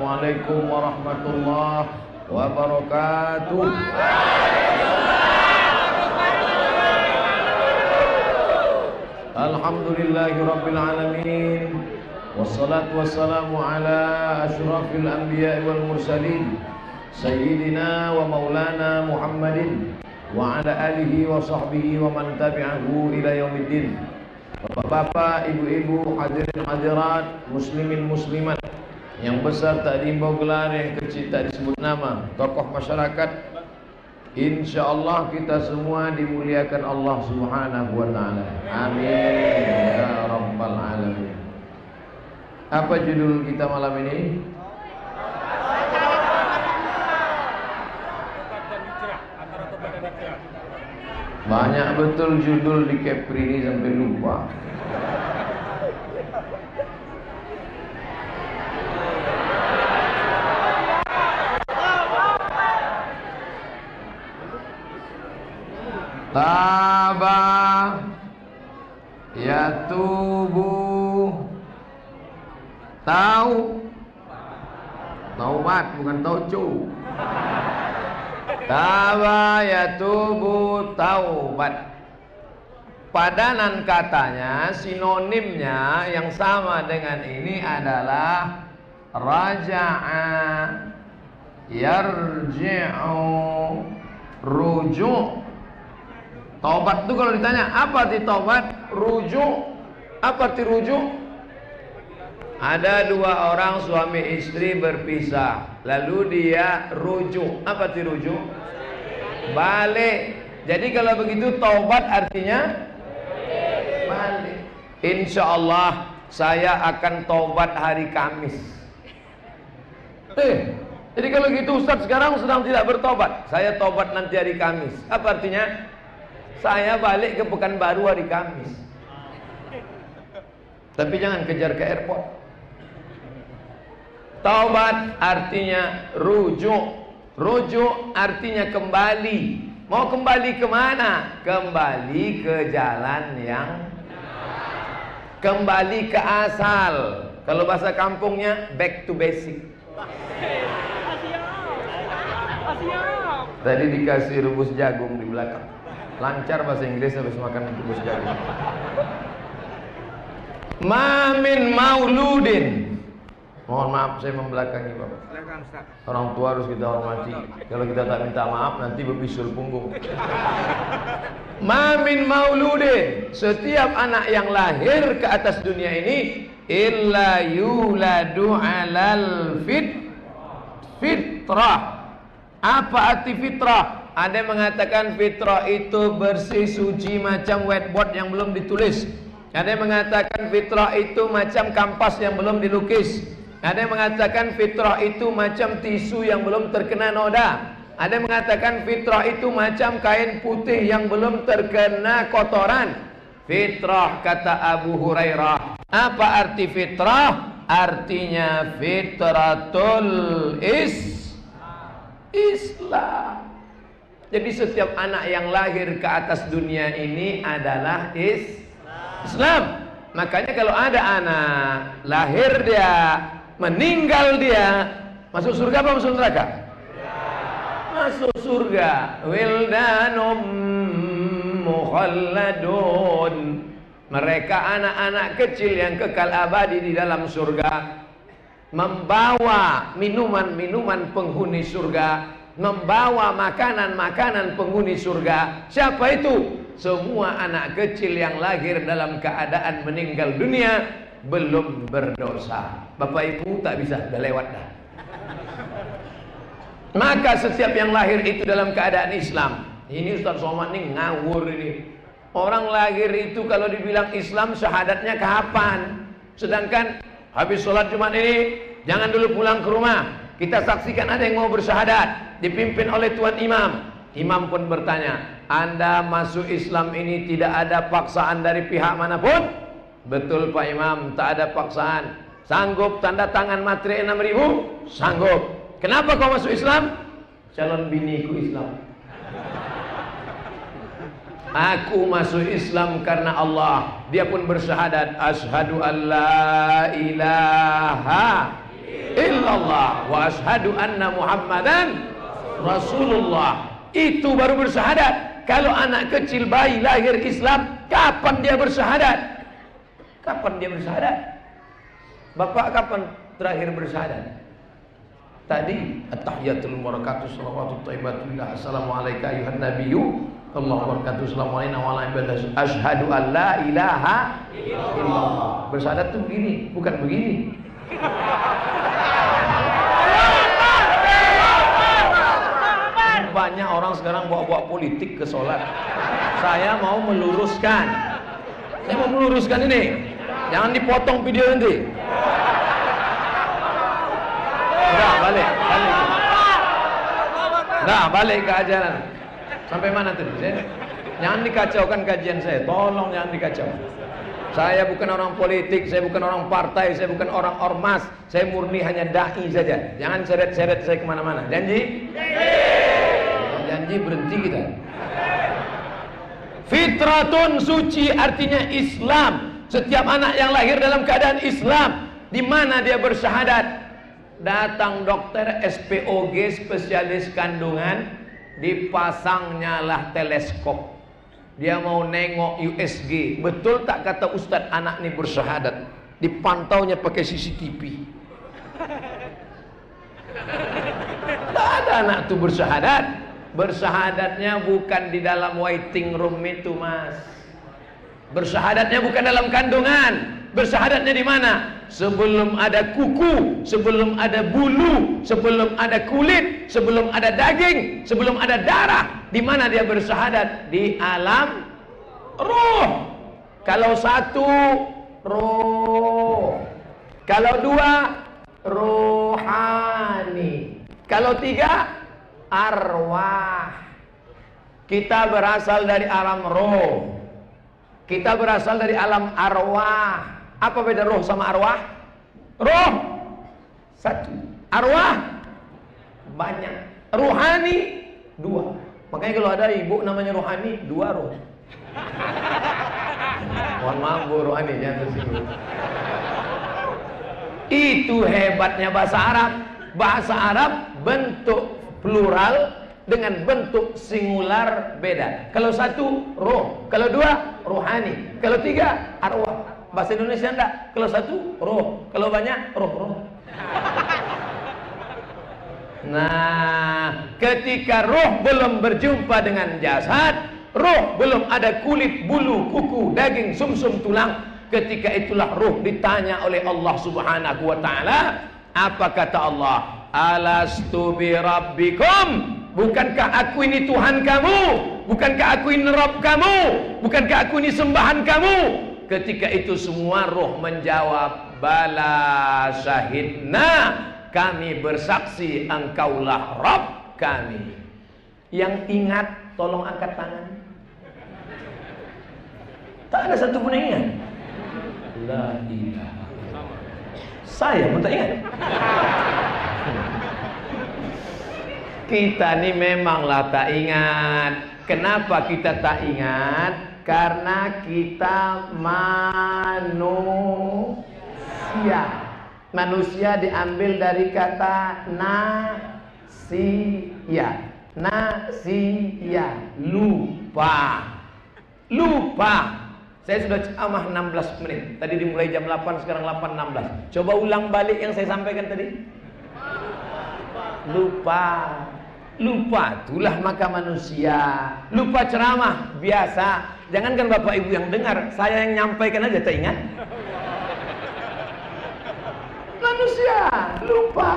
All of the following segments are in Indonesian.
Assalamualaikum warahmatullahi wabarakatuh. Alhamdulillahirabbil alamin. Wassalatu wassalamu ala asyrafil anbiya'i wal mursalin sayyidina wa maulana Muhammadin wa ala alihi wa sahbihi wa man tabi'ahu ila yaumiddin. Bapak-bapak, ibu-ibu, hadirin hadirat, muslimin muslimat, yang besar tak diimbau gelar, yang kecil tak disebut nama, tokoh masyarakat, insyaallah kita semua dimuliakan Allah Subhanahu wa taala. Amin ya rabbal alamin. Apa judul kita malam ini? Banyak betul judul di Kepri ini sampai lupa. Taba yatubu, taubat bukan taucu. Taba yatubu taubat. Padanan katanya, sinonimnya yang sama dengan ini adalah raja'a, yarji'u, rujuk. Taubat itu kalau ditanya apa arti taubat, rujuk. Apa arti rujuk? Ada dua orang suami istri berpisah, lalu dia rujuk. Apa arti rujuk? Balik. Jadi kalau begitu taubat artinya balik. Insyaallah saya akan taubat hari Kamis. Jadi kalau gitu Ustaz sekarang sedang tidak bertobat. Saya taubat nanti hari Kamis. Apa artinya? Saya balik ke Pekanbaru hari Kamis. Tapi jangan kejar ke airport. Taubat artinya rujuk. Rujuk artinya kembali. Mau kembali kemana? Kembali ke jalan yang, kembali ke asal. Kalau bahasa kampungnya back to basic. Tadi dikasih rebus jagung di belakang. Lancar bahasa Inggris habis makan rebus jagung. Mamin mauludin. Mohon maaf saya membelakangi Bapak. Orang tua harus kita hormati. Kalau kita tak minta maaf nanti berbisul punggung. Mamin mauludin. Setiap anak yang lahir ke atas dunia ini illa yuladu alal fitrah. Apa arti fitrah? Ada yang mengatakan fitrah itu bersih suci macam whiteboard yang belum ditulis. Ada yang mengatakan fitrah itu macam kampas yang belum dilukis. Ada yang mengatakan fitrah itu macam tisu yang belum terkena noda. Ada yang mengatakan fitrah itu macam kain putih yang belum terkena kotoran. Fitrah kata Abu Hurairah. Apa arti fitrah? Artinya fitratul Islam. Jadi setiap anak yang lahir ke atas dunia ini adalah Islam. Makanya kalau ada anak lahir dia, meninggal dia, masuk surga apa masuk neraka? Masuk surga. Wildanum mukhalladun. Mereka anak-anak kecil yang kekal abadi di dalam surga, membawa minuman-minuman penghuni surga, membawa makanan-makanan penghuni surga. Siapa itu? Semua anak kecil yang lahir dalam keadaan meninggal dunia belum berdosa. Bapak ibu tak bisa, dah lewat dah. Maka setiap yang lahir itu dalam keadaan Islam. Ini Ustaz Somad ini ngawur ini. Orang lahir itu kalau dibilang Islam syahadatnya kapan? Sedangkan habis sholat Jumat ini jangan dulu pulang ke rumah. Kita saksikan ada yang mau bersyahadat, dipimpin oleh Tuan Imam. Imam pun bertanya, Anda masuk Islam ini tidak ada paksaan dari pihak manapun? Betul Pak Imam, tak ada paksaan. Sanggup tanda tangan materi 6.000? Sanggup. Kenapa kau masuk Islam? Calon biniku Islam. Aku masuk Islam karena Allah. Dia pun bersyahadat, asyhadu an la ilaha illallah wa asyhadu anna Muhammadan Rasulullah. Itu baru bersyahadat. Kalau anak kecil bayi lahir Islam, kapan dia bersyahadat? Kapan dia bersyahadat? Bapak kapan terakhir bersyahadat? Tadi at-tahiyatul mubarakatuh shalawatut thayyibatullah assalamualaikum ayuhan nabiyyu Allahu barakatuh assalamualaikum wa ala ibadihi asyhadu an la ilaha illallah. Bersyahadat tuh begini, bukan begini. Banyak orang sekarang bawa-bawa politik ke sholat. Saya mau meluruskan. Saya mau meluruskan ini. Jangan dipotong video nanti. Udah balik. Nah, balik ke ajaran. Sampai mana tadi? Jangan dikacaukan kajian saya. Tolong jangan dikacau. Saya bukan orang politik, saya bukan orang partai, saya bukan orang ormas. Saya murni hanya dai saja. Jangan seret-seret saya kemana-mana. Janji? Janji berhenti kita. Fitratun suci artinya Islam. Setiap anak yang lahir dalam keadaan Islam, di mana dia bersyahadat? Datang dokter SPOG spesialis kandungan, dipasangnya lah teleskop. Dia mau nengok USG. Betul tak kata Ustadz anak ini bersyahadat? Dipantaunya pakai CCTV. Tak ada anak itu bersyahadat. Bersyahadatnya bukan di dalam waiting room itu, Mas. Bersyahadatnya bukan dalam kandungan. Bersyahadatnya di mana? Sebelum ada kuku, sebelum ada bulu, sebelum ada kulit, sebelum ada daging, sebelum ada darah. Di mana dia bersyahadat? Di alam ruh. Kalau satu, ruh. Kalau dua, rohani. Kalau tiga, arwah. Kita berasal dari alam roh. Kita berasal dari alam arwah. Apa beda roh sama arwah? Roh satu, arwah banyak, rohani dua. Makanya kalau ada ibu namanya rohani, dua roh. Mohon maaf Bu rohani, jangan tersinggung. Itu hebatnya bahasa Arab. Bahasa Arab bentuk plural dengan bentuk singular beda. Kalau satu roh, kalau dua rohani, kalau tiga arwah. Bahasa Indonesia enggak. Kalau satu roh, kalau banyak roh. Nah, ketika roh belum berjumpa dengan jasad, roh belum ada kulit, bulu, kuku, daging, sumsum, tulang, ketika itulah roh ditanya oleh Allah Subhanahu wa taala, apa kata Allah? Alastu bi rabbikum? Bukankah aku ini Tuhan kamu? Bukankah aku ini Rabb kamu? Bukankah aku ini sembahan kamu? Ketika itu semua roh menjawab, bala syahidna, kami bersaksi engkaulah Rabb kami. Yang ingat tolong angkat tangan. Tak ada satu pun yang ingat. La ilaha. Saya pun tak ingat. Kita ni memanglah tak ingat. Kenapa kita tak ingat? Karena kita manusia. Manusia diambil dari kata nasia. Nasia, lupa. Lupa. Saya sudah ceramah 16 menit. Tadi dimulai jam 8, sekarang 8.16. Coba ulang balik yang saya sampaikan tadi. Lupa. Lupa, itulah maka manusia. Lupa ceramah, biasa. Jangankan Bapak Ibu yang dengar, saya yang nyampaikan aja tak ingat. Manusia, lupa.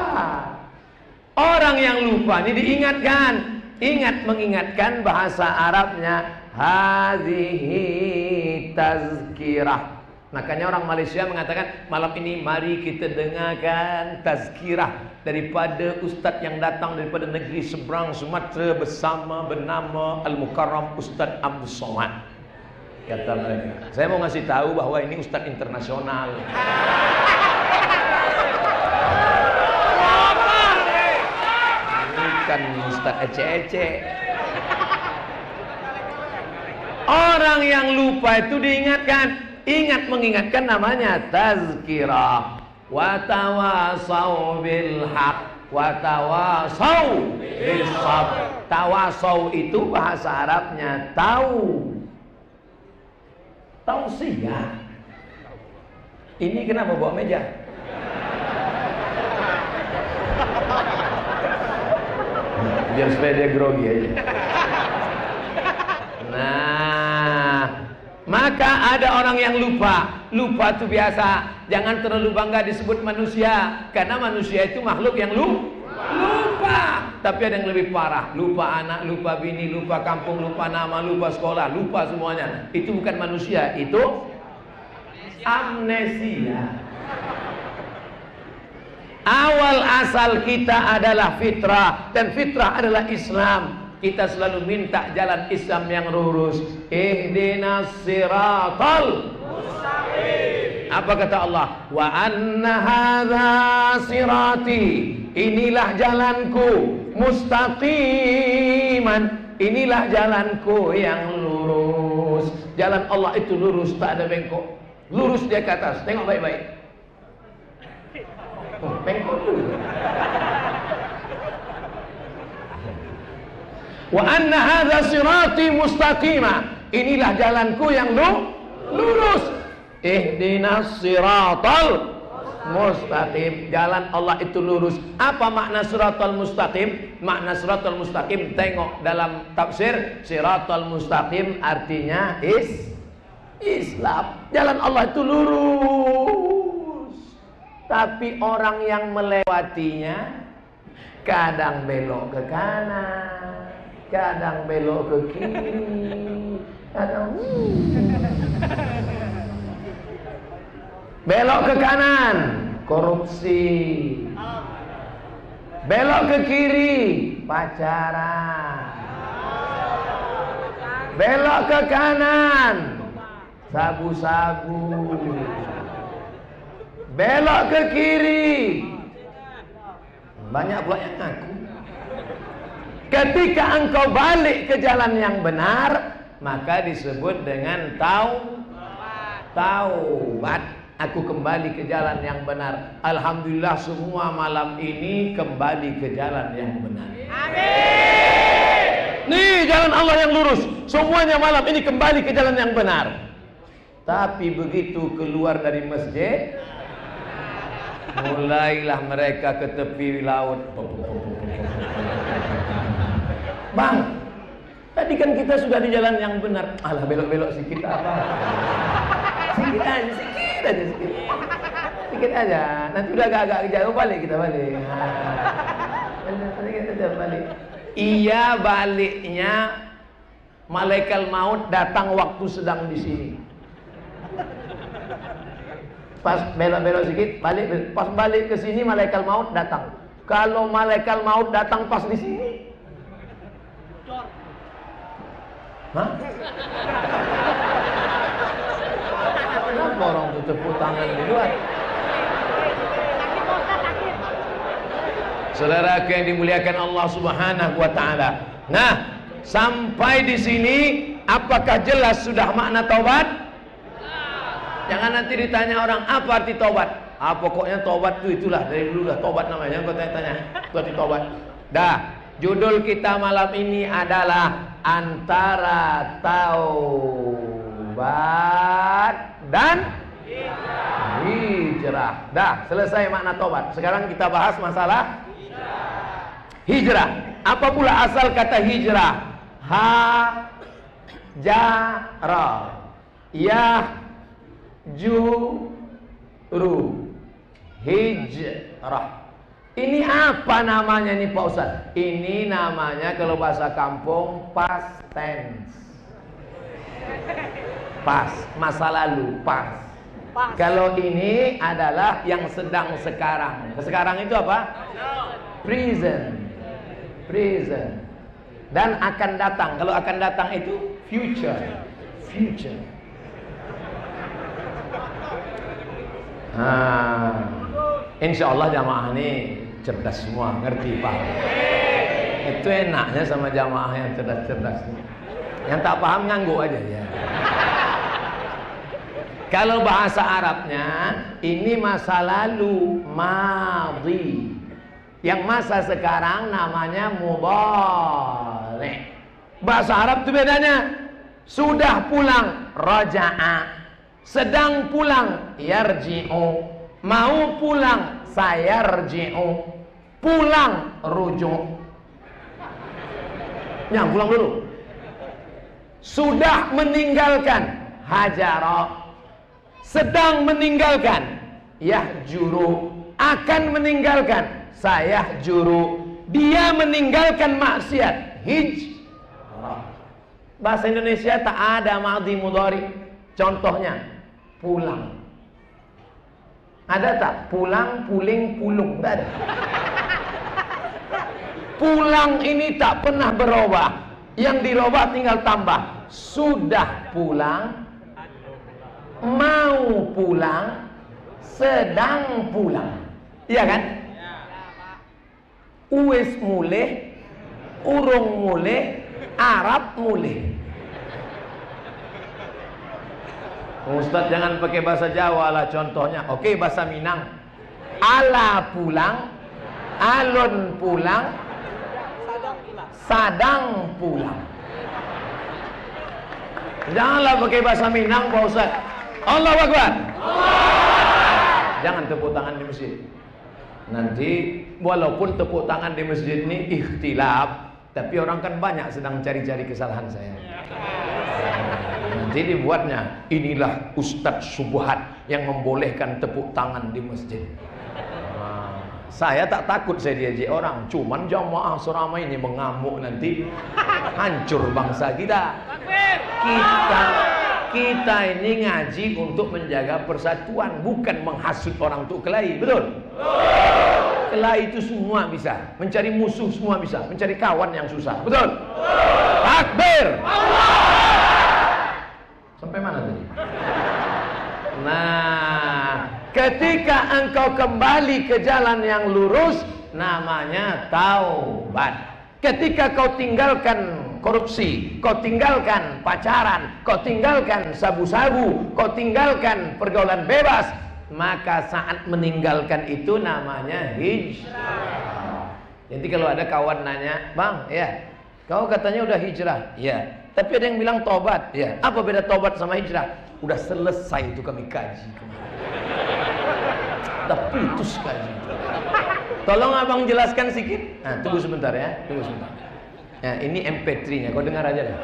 Orang yang lupa ini diingatkan. Ingat mengingatkan bahasa Arabnya hadhihi tazkirah. Makanya orang Malaysia mengatakan malam ini mari kita dengarkan tazkirah daripada ustaz yang datang daripada negeri seberang Sumatera bersama bernama Al-Mukarram Ustaz Abdul Somad. Kata mereka. Saya mau ngasih tahu bahwa ini ustaz internasional. Bukan ustaz ece-ece. Orang yang lupa itu diingatkan. Ingat mengingatkan namanya tazkirah. wa tawasau bil haq wa tawasau bis sabr. Tawasau itu bahasa Arabnya tausiah. Ini kenapa bawa meja? Biar supaya dia grogi aja. Nah, maka ada orang yang lupa. Lupa itu biasa. Jangan terlalu bangga disebut manusia, karena manusia itu makhluk yang lupa. Tapi ada yang lebih parah. Lupa anak, lupa bini, lupa kampung, lupa nama, lupa sekolah, lupa semuanya. Itu bukan manusia, itu amnesia. Awal asal kita adalah fitrah, dan fitrah adalah Islam. Kita selalu minta jalan Islam yang lurus. Ihdinas siratal mustaqim. Apa kata Allah? Wa anna hadza sirati. Inilah jalanku mustaqiman. Inilah jalanku yang lurus. Jalan Allah itu lurus, tak ada bengkok. Lurus dia ke atas. Tengok baik-baik. Bengkok dulu. Wa anna hadza sirati mustaqima. Inilah jalanku yang lurus. Ihdinas siratal mustaqim. Jalan Allah itu lurus. Apa makna siratal mustaqim? Makna siratal mustaqim, tengok dalam tafsir, siratal mustaqim artinya Islam. Jalan Allah itu lurus. Tapi orang yang melewatinya kadang belok ke kanan, kadang belok ke kiri, kadang belok ke kanan, korupsi. Belok ke kiri, pacaran. Belok ke kanan, sabu-sabu. Belok ke kiri, banyak pula yang ngaku. Ketika engkau balik ke jalan yang benar, maka disebut dengan taubat. Aku kembali ke jalan yang benar. Alhamdulillah, semua malam ini kembali ke jalan yang benar. Amin. Nih jalan Allah yang lurus. Semuanya malam ini kembali ke jalan yang benar. Tapi begitu keluar dari masjid, mulailah mereka ke tepi laut. Bang, tadi kan kita sudah di jalan yang benar. Alah, belok-belok sedikit apa? Sedikit aja, sedikit aja. Nanti udah agak-agak jauh balik, kita balik. Kita balik. Iya, baliknya malaikat maut datang waktu sedang di sini. Pas belok-belok sedikit, balik. Pas balik ke sini malaikat maut datang. Kalau malaikat maut datang pas di sini, hah? Kenapa orang tuh tepuk tangan di luar? Saudaraku yang dimuliakan Allah Subhanahu wa taala. Nah, sampai di sini apakah jelas sudah makna taubat? Jangan nanti ditanya orang apa arti taubat. Ah, pokoknya taubat itu itulah, dari dulu dah taubat namanya. Kau tanya, itu arti taubat. Dah, judul kita malam ini adalah antara taubat dan hijrah. Dah, selesai makna taubat. Sekarang kita bahas masalah hijrah. Apa pula asal kata hijrah? Hajara, yahjuru, hijrah. Ini apa namanya nih Pak Ustaz? Ini namanya kalau bahasa kampung past tense. Pas, masa lalu, pas. Kalau ini adalah yang sedang sekarang. Sekarang itu apa? Present. Present. Dan akan datang. Kalau akan datang itu future. Future. Insya Allah jamaah ini cerdas semua, ngerti Pak. Itu enaknya sama jamaah yang cerdas-cerdas. Yang tak paham ngangguk aja ya. Kalau bahasa Arabnya ini masa lalu, madhi. Yang masa sekarang namanya mudhari. Bahasa Arab itu bedanya. Sudah pulang, raja'a. Sedang pulang, yarji'u. Mau pulang, sayarji'u. Pulang, rujuk. Yang pulang dulu. Sudah meninggalkan, hajara. Sedang meninggalkan, yahjuru. Akan meninggalkan, sayahjuru. Dia meninggalkan maksiat, hijrah. Bahasa Indonesia tak ada madhi mudhari. Contohnya pulang. Ada tak? Pulang, puling, pulung. Tak ada. Pulang ini tak pernah berubah. Yang dirubah tinggal tambah. Sudah pulang, mau pulang, sedang pulang. Iya kan? Uwes mulih, urung mulih, Arab mulih. Ustaz jangan pakai bahasa Jawa lah contohnya. Oke, bahasa Minang. Ala pulang, alun pulang, sadang pulang. Janganlah pakai bahasa Minang, Pak Ustaz. Allahu Akbar. Jangan tepuk tangan di masjid. Nanti walaupun tepuk tangan di masjid ini ikhtilaf, tapi orang kan banyak sedang cari-cari kesalahan saya. Nanti dibuatnya, inilah Ustadz Subhat yang membolehkan tepuk tangan di masjid. Saya tak takut saya diajak orang, cuman jamaah seramai ini mengamuk nanti hancur bangsa kita. Kita ini ngaji untuk menjaga persatuan, bukan menghasut orang untuk kelahi, betul? Kelahi itu semua bisa, mencari musuh semua bisa, mencari kawan yang susah, betul? Takbir! Sampai mana tadi? Nah, ketika engkau kembali ke jalan yang lurus, namanya taubat. Ketika kau tinggalkan korupsi, kau tinggalkan pacaran, kau tinggalkan sabu-sabu, kau tinggalkan pergaulan bebas, maka saat meninggalkan itu namanya hijrah. Jadi kalau ada kawan nanya, bang, ya, kau katanya udah hijrah, ya, tapi ada yang bilang tobat, ya, apa beda tobat sama hijrah? Udah selesai itu kami kaji, udah putus kaji. Tolong abang jelaskan sedikit. Nah, tunggu sebentar ya, tunggu sebentar. Nah, ini MP3-nya, kau dengar aja deh.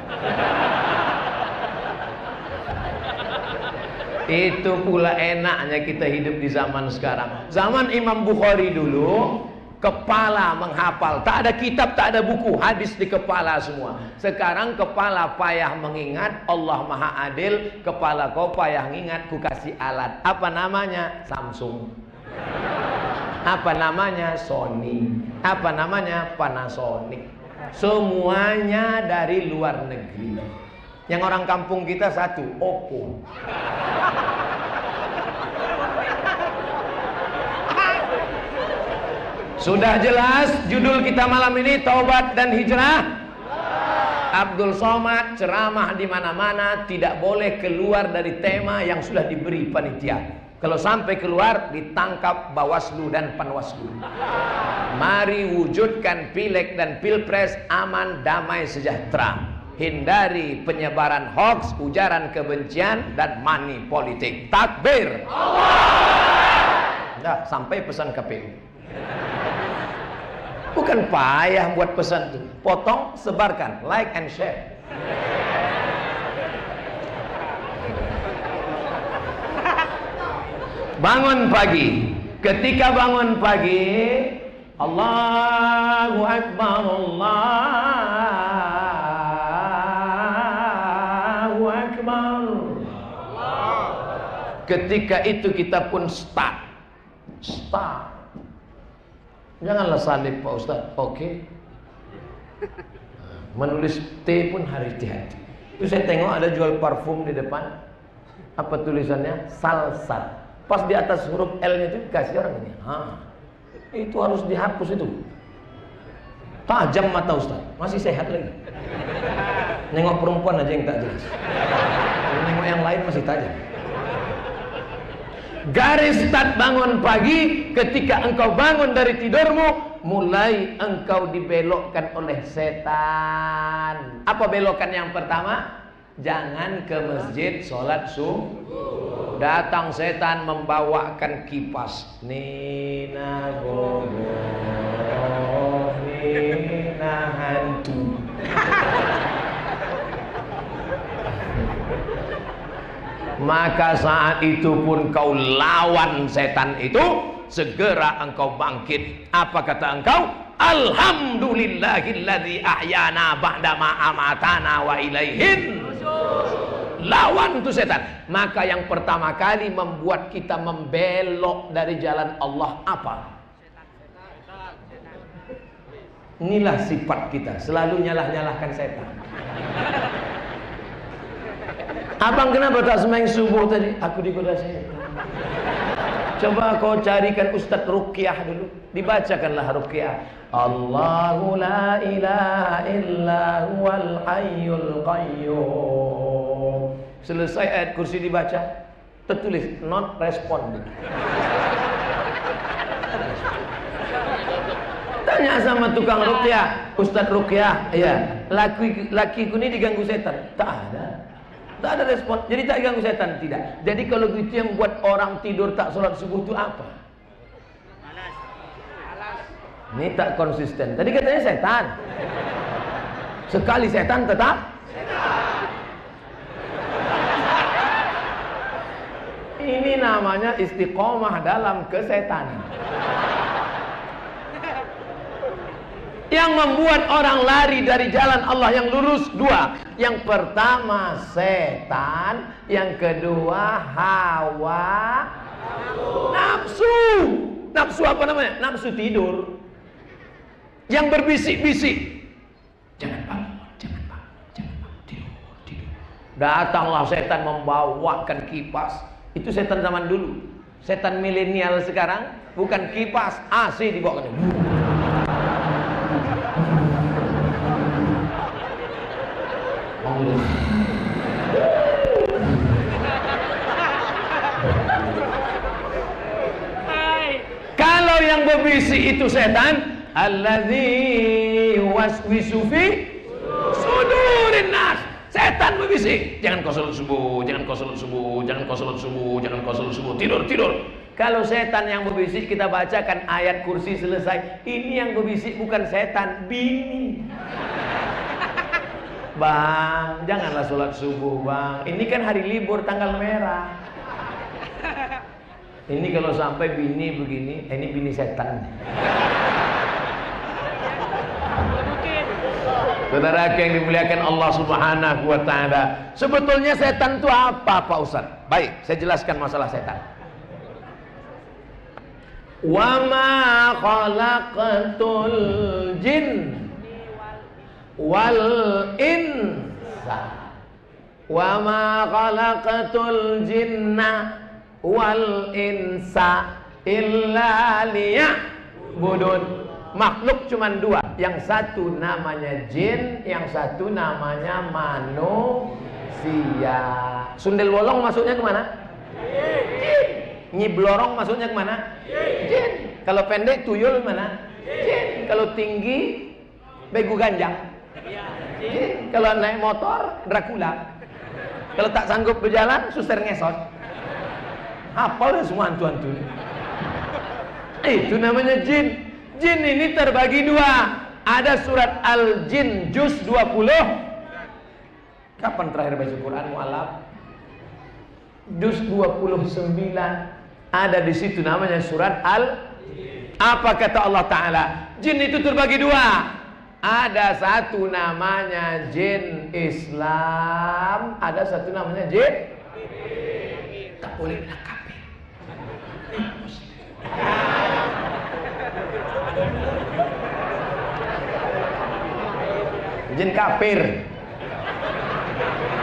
Itu pula enaknya kita hidup di zaman sekarang. Zaman Imam Bukhari dulu, kepala menghafal, tak ada kitab, tak ada buku, hadis di kepala semua. Sekarang kepala payah mengingat, Allah Maha Adil, kepala kau payah mengingat, ku kasih alat. Apa namanya? Samsung. Apa namanya? Sony. Apa namanya? Panasonic. Semuanya dari luar negeri. Yang orang kampung kita satu, Oppo. Sudah jelas judul kita malam ini, taubat dan hijrah. Abdul Somad ceramah di mana-mana, tidak boleh keluar dari tema yang sudah diberi panitia. Kalau sampai keluar ditangkap Bawaslu dan Panwaslu. Mari wujudkan pileg dan pilpres aman, damai, sejahtera. Hindari penyebaran hoax, ujaran kebencian dan money politik. Takbir. Nah, sampai pesan KPU. Bukan payah buat pesan itu. Potong, sebarkan, like and share. Bangun pagi. Ketika bangun pagi, Allahu Akbar, Allahu Akbar. Ketika itu kita pun start. Janganlah salib Pak Ustaz. Oke. Menulis T pun harus hati-hati. Itu saya tengok ada jual parfum di depan. Apa tulisannya? Salsat. Pas di atas huruf L-nya itu dikasih orang ini. Itu harus dihapus itu. Tajam mata Ustaz. Masih sehat lagi. Nengok perempuan aja yang tak jelas. Nengok yang lain masih tajam. Garis start bangun pagi, ketika engkau bangun dari tidurmu, mulai engkau dibelokkan oleh setan. Apa belokan yang pertama? Jangan ke masjid sholat subuh. Datang setan membawakan kipas. Nina bobo, Nina hantu. Maka saat itu pun kau lawan setan itu. Segera engkau bangkit. Apa kata engkau? Alhamdulillahilladzi ahyana ba'dama amatana wa ilaihin. Lawan itu setan. Maka yang pertama kali membuat kita membelok dari jalan Allah apa? Inilah sifat kita, selalu nyalah-nyalahkan setan. Abang kenapa tak sembahyang subuh tadi? Aku digoda setan. Coba kau carikan Ustadz Ruqyah dulu, dibacakanlah Ruqyah. Allahu la ilaha illa huwal hayyul qayyum. Selesai ayat kursi dibaca, tertulis not respond. Tanya sama tukang Ruqyah, Ustadz Ruqyah, iya, lakiku ini diganggu setan. Tak ada. Tak ada respon, jadi tak ganggu setan, tidak. Jadi kalau gitu yang buat orang tidur tak sholat subuh itu apa? Ini tak konsisten. Tadi katanya setan. Sekali setan tetap setan. Ini namanya istiqomah dalam kesetanan. Yang membuat orang lari dari jalan Allah yang lurus dua. Yang pertama setan, yang kedua hawa nafsu. Nafsu apa namanya? Nafsu tidur. Yang berbisik-bisik. Jangan bangun, jangan bangun, jangan bangun, tidur, tidur. Datanglah setan membawakan kipas. Itu setan zaman dulu. Setan milenial sekarang bukan kipas, AC dibawakan. Kalau yang berbisik itu setan, alladzi waswisu fi sudurin nas. Setan berbisik, jangan kau salat subuh, jangan kau salat subuh, jangan kau salat subuh, jangan kau salat subuh, tidur, tidur. Kalau setan yang berbisik kita bacakan ayat kursi selesai. Ini yang berbisik bukan setan, bini. Bang, janganlah sholat subuh bang. Ini kan hari libur tanggal merah. Ini kalau sampai bini begini, ini bini setan. Saudara yang dimuliakan Allah Subhanahu wa Ta'ala, sebetulnya setan itu apa Pak Ustaz? Baik, saya jelaskan masalah setan. Wa ma khalaqatul jin wal insa wa ma khalaqatul jinna wal insa illa liya'budun. Makhluk cuma dua, yang satu namanya jin, yang satu namanya manusia. Sundel bolong masuknya kemana? Jin. Nyi blorong masuknya kemana? Jin. Kalau pendek tuyul kemana? Jin. Kalau tinggi begu ganjang. Jin. Kalau naik motor Dracula. Kalau tak sanggup berjalan suster ngesot. Hafal semua hantu-hantu. Itu namanya jin. Jin ini terbagi dua. Ada surat Al-Jin juz 20. Kapan terakhir baca Quran mu'alaf? Juz 29. Ada di situ namanya surat Apa kata Allah Ta'ala? Jin itu terbagi dua. Ada satu namanya jin Islam, ada satu namanya jin tak boleh bilang kafir. Jin kafir.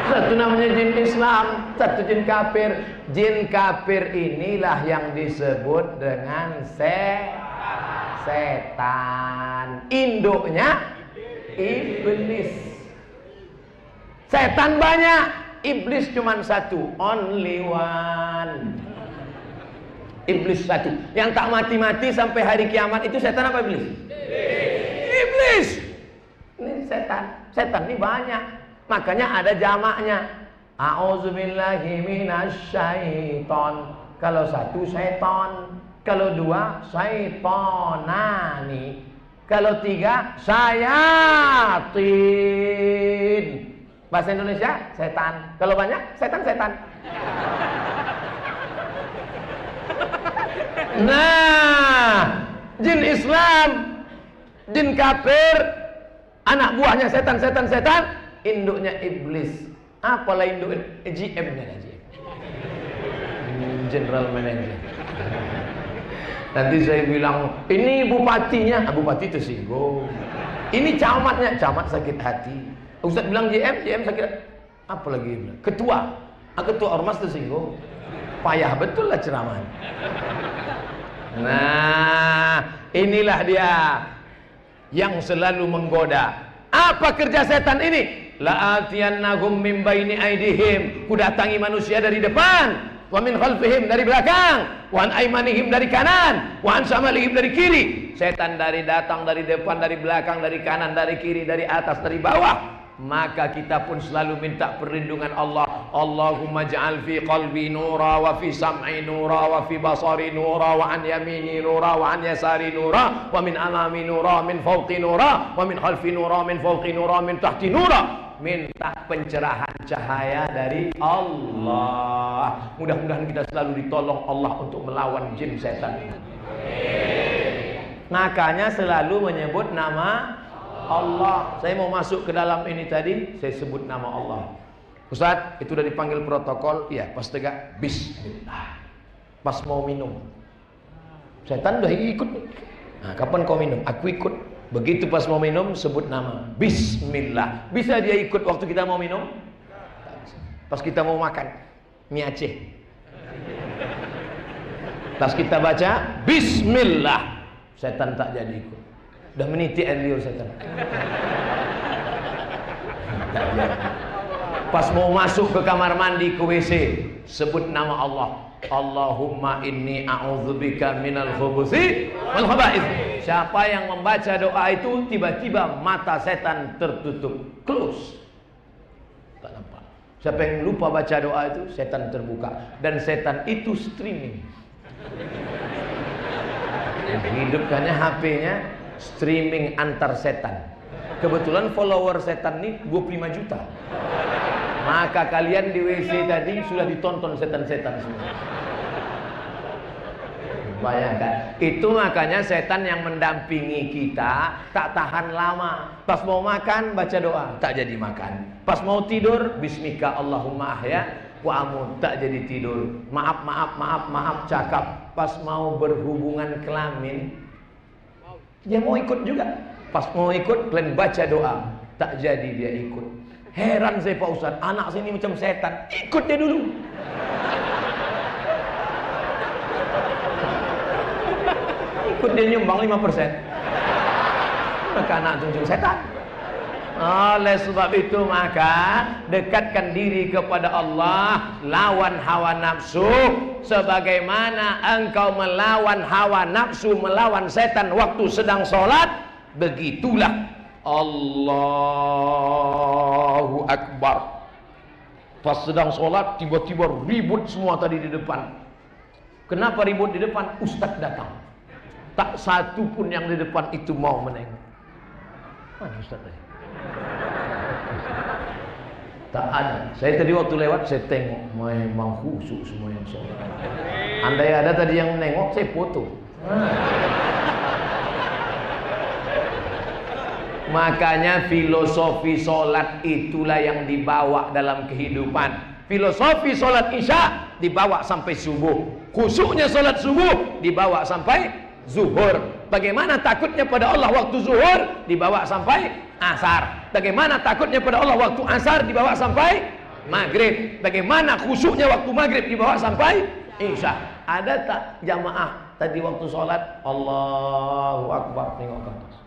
Satu namanya jin Islam, satu jin kafir. Jin kafir inilah yang disebut dengan setan. Induknya iblis. Setan banyak, iblis cuma satu, only one. Iblis satu. Yang tak mati-mati sampai hari kiamat itu setan apa iblis? Iblis. Ini setan. Setan ini banyak. Makanya ada jamaknya. A'udzubillahi minasyaiton. Kalau satu seton, kalau dua syaitonani, kalau tiga sayatin. Bahasa Indonesia setan. Kalau banyak setan-setan. Nah, jin Islam, jin kafir, anak buahnya setan, induknya iblis. Apalah induk GM-nya aja. General Manager. Nanti saya bilang, ini bupatinya, bupati tersinggung. Ini camatnya, camat sakit hati. Ustaz bilang GM sakit hati. Apa lagi? Ketua, ketua ormas tersinggung. Payah betul lah ceramah. Nah, inilah dia yang selalu menggoda. Apa kerja setan ini? La'atiyannahum min baini aidihim. Ku datangi manusia dari depan, wa min khalfihim dari belakang, wa an aimanihim dari kanan, wa an shamalihim dari kiri. Setan datang dari depan, dari belakang, dari kanan, dari kiri, dari atas, dari bawah. Maka kita pun selalu minta perlindungan Allah. Allahumma ja'al fi qalbi nura, wa fi sam'i nura, wa fi basari nura, wa an yamini nura, wa an yasari nura, wa min amami nura, min fawqi nura, wa min khalfi nura, min fawqi nura, min tahti nura. Minta pencerahan cahaya dari Allah. Mudah-mudahan kita selalu ditolong Allah untuk melawan jin setan. Makanya selalu menyebut nama Allah. Saya mau masuk ke dalam ini tadi, saya sebut nama Allah. Ustaz, itu udah dipanggil protokol. Iya, pas tegak bismillah. Pas mau minum, setan udah ikut. Nah, kapan kau minum? Aku ikut. Begitu pas mau minum, sebut nama bismillah. Bisa dia ikut waktu kita mau minum? Pas kita mau makan mie Aceh, pas kita baca bismillah, setan tak jadi ikut. Udah meniti air liur setan. Pas mau masuk ke kamar mandi, ke WC, sebut nama Allah. Allahumma inni a'udzubika minal khubuthi wal khaba'ith. Siapa yang membaca doa itu, tiba-tiba mata setan tertutup, close, tak nampak. Siapa yang lupa baca doa itu, setan terbuka. Dan setan itu streaming. Hidupkannya HP-nya streaming antar setan. Kebetulan follower setan ini 25 juta. Maka kalian di WC tadi sudah ditonton setan-setan semua. Bayangkan. Itu makanya setan yang mendampingi kita tak tahan lama. Pas mau makan baca doa, tak jadi makan. Pas mau tidur, bismika Allahumma ahya wa amut, tak jadi tidur. Maaf cakap. Pas mau berhubungan kelamin, dia mau ikut juga. Pas mau ikut, kalian baca doa, tak jadi dia ikut. Heran saya Pak Ustaz, anak saya ini macam setan. Ikut dia dulu. Ikut dia nyumbang 5%. Maka anak tunjuk setan. Oleh sebab itu maka dekatkan diri kepada Allah, lawan hawa nafsu. Sebagaimana engkau melawan hawa nafsu, melawan setan waktu sedang sholat, begitulah Allahu Akbar. Pas sedang sholat tiba-tiba ribut semua tadi di depan. Kenapa ribut di depan? Ustaz datang. Tak satu pun yang di depan itu mau menengok. Mana Ustaz tadi? Tak ada. Saya tadi waktu lewat saya tengok, memang khusyuk semua yang sholat. Andai ada tadi yang menengok, saya foto. Makanya filosofi solat itulah yang dibawa dalam kehidupan. Filosofi solat isya dibawa sampai subuh. Khusyuknya solat subuh dibawa sampai zuhur. Bagaimana takutnya pada Allah waktu zuhur dibawa sampai asar. Bagaimana takutnya pada Allah waktu asar dibawa sampai maghrib. Bagaimana khusyuknya waktu maghrib dibawa sampai isya. Ada tak jamaah tadi waktu solat Allahu Akbar tengok ke atas?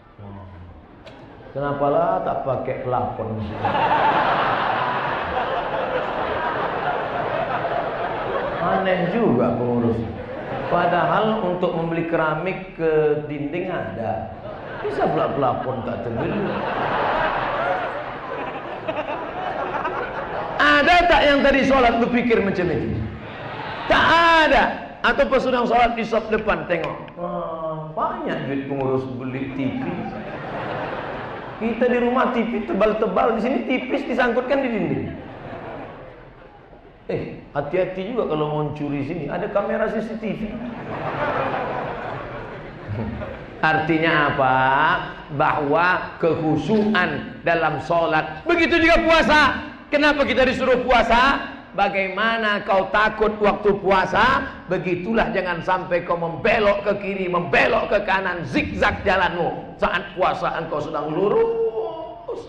Kenapa lah tak pakai pelapon? Aneh juga pengurus. Padahal untuk membeli keramik ke dinding ada. Bisa pula pelapon tak tenggelam. Ada tak yang tadi sholat berpikir macam itu? Tak ada. Atau pas sedang sholat di saf depan tengok, banyak duit pengurus beli TV. Kita di rumah TV tebal-tebal, di sini tipis disangkutkan di dinding. Hati-hati juga kalau mau curi sini, ada kamera CCTV. Artinya apa? Bahwa kekhusyuan dalam sholat. Begitu juga puasa. Kenapa kita disuruh puasa? Bagaimana kau takut waktu puasa, begitulah jangan sampai kau membelok ke kiri, membelok ke kanan, zigzag jalanmu. Saat puasa engkau sedang lurus.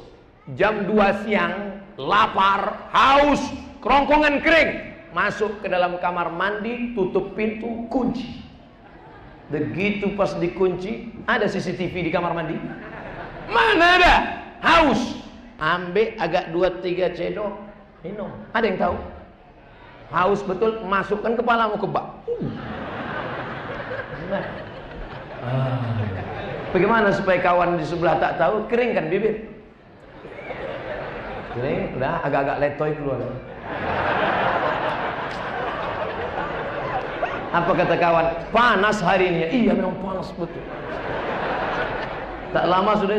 Jam 2 siang, lapar, haus, kerongkongan kering. Masuk ke dalam kamar mandi, tutup pintu, kunci. Begitu pas dikunci, ada CCTV di kamar mandi? Mana ada? Haus. Ambil agak 2-3 cendol, minum. Ada yang tahu? Haus betul, masukkan kepalamu ke bak. Bagaimana supaya kawan di sebelah tak tahu? Keringkan bibir. Kering, udah agak-agak letoy keluar. Apa kata kawan? Panas hari ini. Iya memang panas betul. Tak lama sudah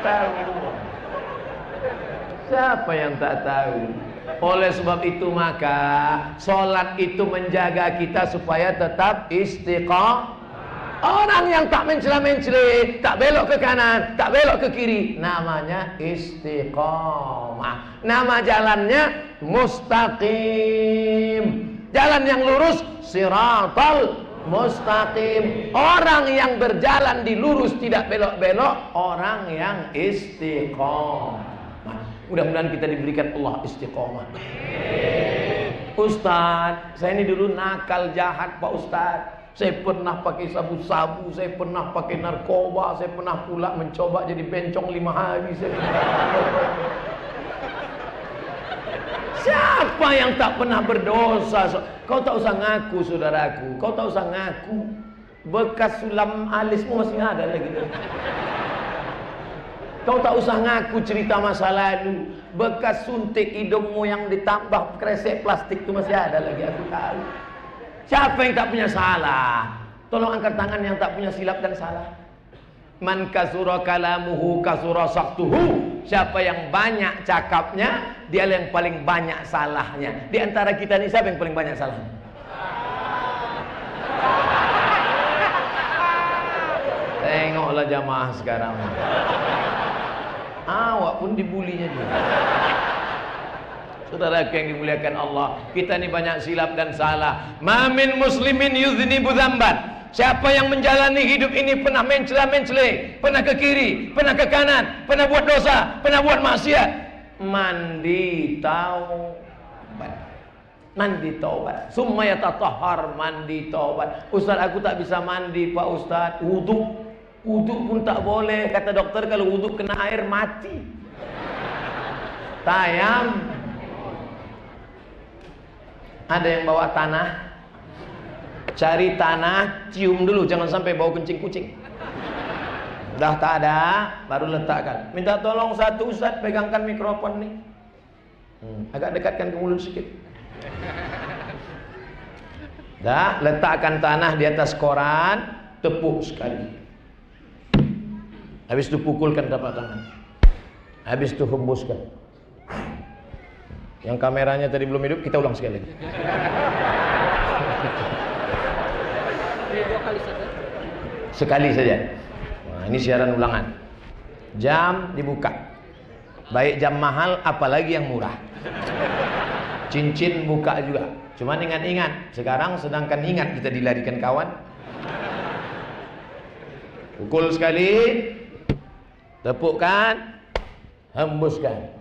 tahu. Siapa yang tak tahu? Oleh sebab itu maka sholat itu menjaga kita supaya tetap istiqamah. Orang yang tak mencela-mencela, tak belok ke kanan, tak belok ke kiri, namanya istiqamah. Nama jalannya mustaqim. Jalan yang lurus siratal mustaqim. Orang yang berjalan di lurus tidak belok-belok, orang yang istiqamah. Mudah-mudahan kita diberikan Allah istiqamah. Ustaz, saya ini dulu nakal jahat Pak Ustaz. Saya pernah pakai sabu-sabu, saya pernah pakai narkoba, saya pernah pula mencoba jadi bencong 5 hari. Siapa yang tak pernah berdosa? Kau tak usah ngaku saudaraku, kau tak usah ngaku. Bekas sulam alismu masih ada lagi. Kau tak usah ngaku cerita masa lalu. Bekas suntik hidungmu yang ditambah kresek plastik itu masih ada lagi, aku tahu. Siapa yang tak punya salah? Tolong angkat tangan yang tak punya silap dan salah. Man kasura kalamuhu kasura saktuhu. Siapa yang banyak cakapnya, dia yang paling banyak salahnya. Di antara kita ini siapa yang paling banyak salahnya? Tengoklah jamaah sekarang. Awak pun dibulinya juga. Saudara yang dimuliakan Allah, kita ini banyak silap dan salah. Ma min muslimin yudhnibu dzamban. Siapa yang menjalani hidup ini pernah mencela-mencela, pernah ke kiri, pernah ke kanan, pernah buat dosa, pernah buat maksiat, mandi taubat. Mandi taubat. Summa yatatahhar, mandi taubat. Ustaz, aku tak bisa mandi Pak Ustaz. Wudu pun tak boleh. Kata dokter kalau wudu kena air mati. Tayam. Ada yang bawa tanah, cari tanah, cium dulu, jangan sampai bau kencing kucing. Dah tak ada, baru letakkan. Minta tolong satu Ustaz, pegangkan mikrofon nih. Agak dekatkan ke mulut sedikit. Dah, letakkan tanah di atas koran, tepuk sekali. Habis itu pukulkan tapak tangan. Habis itu hembuskan. Yang kameranya tadi belum hidup, kita ulang sekali lagi. Sekali saja. Nah, ini siaran ulangan. Jam dibuka. Baik jam mahal, apalagi yang murah. Cincin buka juga. Cuman ingat-ingat, sekarang sedangkan ingat kita dilarikan kawan. Pukul sekali, tepukkan, hembuskan.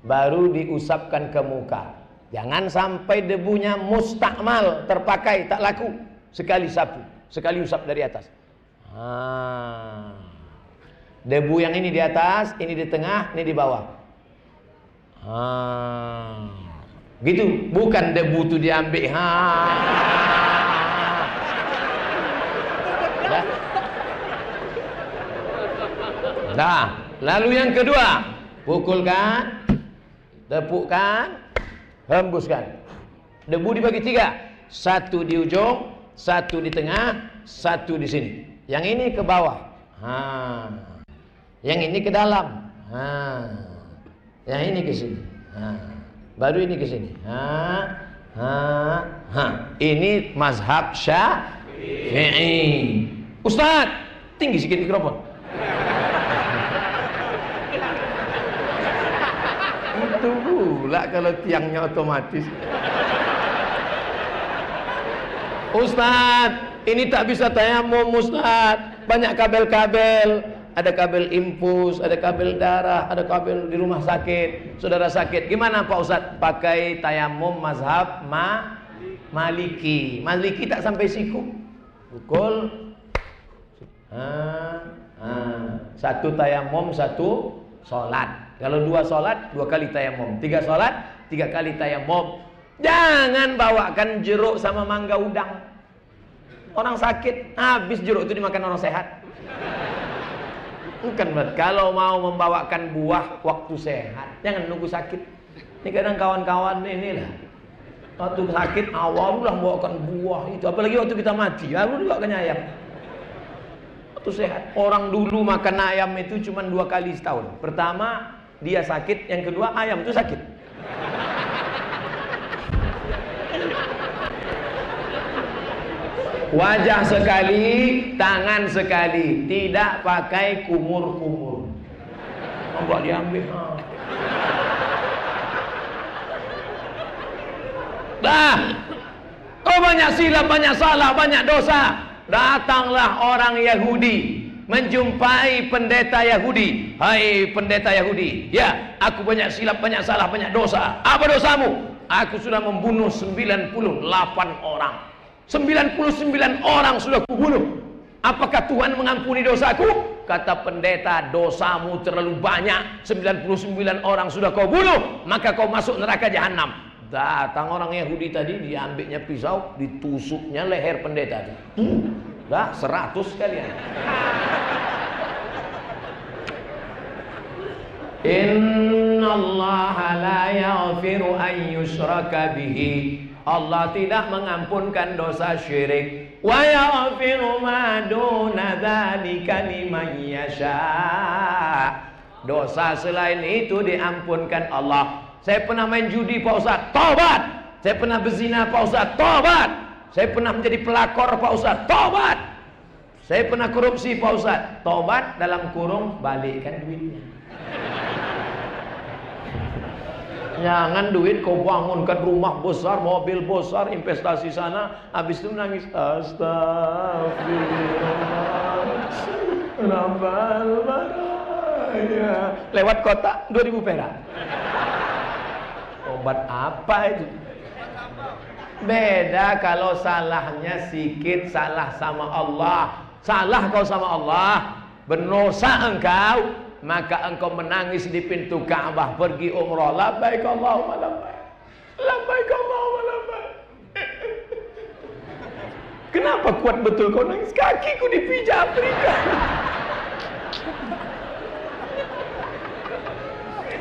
Baru diusapkan ke muka. Jangan sampai debunya mustakmal, terpakai, tak laku. Sekali sapu, sekali usap dari atas. Debu yang ini di atas, ini di tengah, ini di bawah. Gitu, bukan debu itu diambil. Dah. Lalu yang kedua, pukulkan, tepukkan, hembuskan. Debu dibagi 3, 1 di ujung, 1 di tengah, 1 di sini. Yang ini ke bawah, yang ini ke dalam, yang ini ke sini, baru ini ke sini. Ini mazhab Syafi'i. Ustaz, tinggi sedikit mikrofon. Itu pula kalau tiangnya otomatis. Ustaz, ini tak bisa tayamum Ustaz. Banyak kabel-kabel. Ada kabel infus, ada kabel darah, ada kabel di rumah sakit. Saudara sakit, gimana Pak Ustaz? Pakai tayamum mazhab Maliki. Maliki tak sampai siku. Pukul. 1 tayamum, 1 sholat. Kalau 2 sholat, 2 kali tayamum. 3 sholat, 3 kali tayamum. Jangan bawakan jeruk sama mangga udang. Orang sakit, habis jeruk itu dimakan orang sehat. Bukan, kalau mau membawakan buah waktu sehat, jangan nunggu sakit. Ini kadang kawan-kawan inilah, waktu sakit awal udah bawakan buah itu, apalagi waktu kita mati, lalu dibawakan ayam. Waktu sehat, orang dulu makan ayam itu cuma 2 kali setahun. Pertama dia sakit, yang kedua ayam itu sakit. Wajah sekali, tangan sekali, tidak pakai kumur-kumur. Nampak diambil. Kau banyak silap, banyak salah, banyak dosa. Datanglah orang Yahudi menjumpai pendeta Yahudi. Hai pendeta Yahudi, ya, aku banyak silap, banyak salah, banyak dosa. Apa dosamu? Aku sudah membunuh 98 orang. 99 orang sudah kubunuh. Apakah Tuhan mengampuni dosaku? Kata pendeta, dosamu terlalu banyak. 99 orang sudah kau bunuh, maka kau masuk neraka jahanam. Datang orang Yahudi tadi, diambilnya pisau, ditusuknya leher pendeta. Dah 100 sekalian. Innallaha la yaghfiru an yushraka bihi. Allah tidak mengampunkan dosa syirik. Wa yaghfiru ma duna dzalika liman yasha. Dosa selain itu diampunkan Allah. Saya pernah main judi Pak Ustaz, tobat. Saya pernah berzina Pak Ustaz, tobat. Saya pernah menjadi pelakor Pak Ustaz, tobat. Saya pernah korupsi Pak Ustaz, tobat dalam kurung balikkan duitnya. Jangan duit kau bangunkan rumah besar, mobil besar, investasi sana, habis itu menangis. Astagfirullah. Lewat kota 2000 perak. Obat apa itu? Beda kalau salahnya sikit, salah sama Allah. Salah kau sama Allah, berdosa engkau, maka engkau menangis di pintu Ka'bah, pergi umrah, labbaik Allahumma labbaik, labbaik Allahumma labbaik. Kenapa kuat betul kau nangis? Kakiku dipijak Afrika.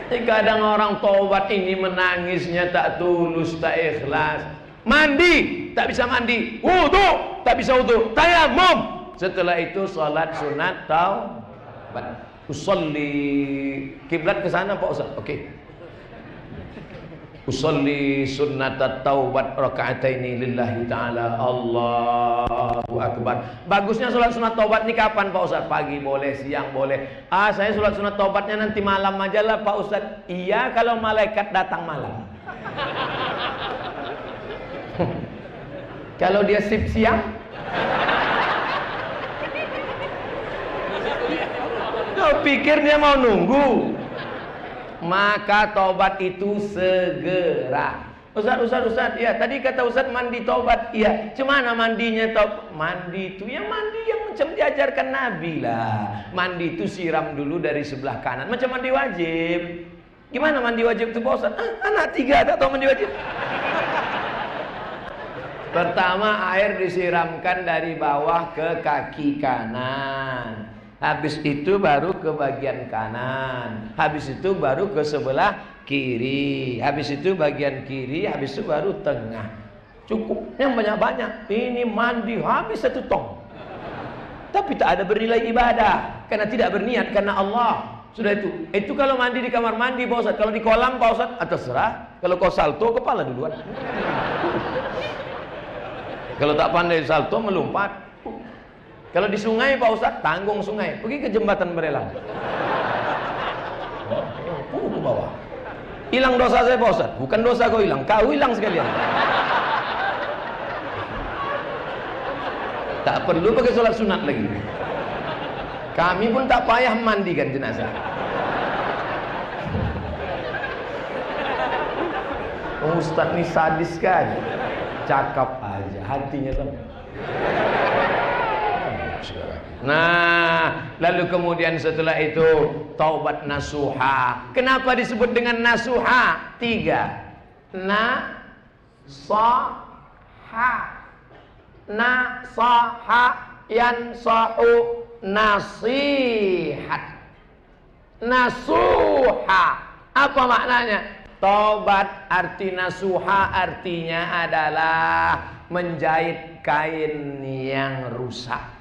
Kadang orang taubat ini menangisnya tak tulus, tak ikhlas. Mandi, tak bisa mandi. Wudu, tak bisa wudu. Tayamum. Setelah itu salat sunat taubat. Usolli, kiblat ke sana Pak Ustaz. Okey. Usolli sunnat taubat raka'ataini lillahi ta'ala. Allahu akbar. Bagusnya salat sunat taubat ni kapan Pak Ustaz? Pagi boleh, siang boleh. Saya salat sunat taubatnya nanti malam aja lah Pak Ustaz. Iya, kalau malaikat datang malam. Kalau dia sip siang, kau pikir dia mau nunggu? Maka taubat itu segera. Ustaz, ya tadi kata Ustaz mandi taubat. Iya, cemana mandinya taubat? Mandi itu ya mandi yang macam diajarkan Nabi lah. Mandi itu siram dulu dari sebelah kanan, macam mandi wajib. Gimana mandi wajib itu Pak Ustaz? Anak 3 tak tahu mandi wajib. Pertama, air disiramkan dari bawah ke kaki kanan. Habis itu baru ke bagian kanan. Habis itu baru ke sebelah kiri. Habis itu bagian kiri. Habis itu baru tengah. Cukup, yang banyak-banyak. Ini mandi habis 1 tong. Tapi tak ada bernilai ibadah, karena tidak berniat karena Allah. Sudah itu. Itu kalau mandi di kamar mandi Pak Ustaz. Kalau di kolam Pak Ustaz, terserah. Kalau kau salto, kepala duluan. Kalau tak pandai salto, melompat. Kalau di sungai Pak Ustaz, tanggung sungai. Pergi ke jembatan Berelang. Ke bawah. Hilang dosa saya Pak Ustaz. Bukan dosa kau hilang, kau hilang sekalian. Tak perlu pakai sholat sunat lagi. Kami pun tak payah mandikan jenazah. Ustaz ni sadis kan? Cakap aja, hatinya tuh. Nah, lalu kemudian setelah itu taubat nasuha. Kenapa disebut dengan nasuha? 3. Na-sa-ha. Na-sa-ha yansahu nasihat. Nasuha. Apa maknanya? Taubat arti nasuha artinya adalah menjahit kain yang rusak.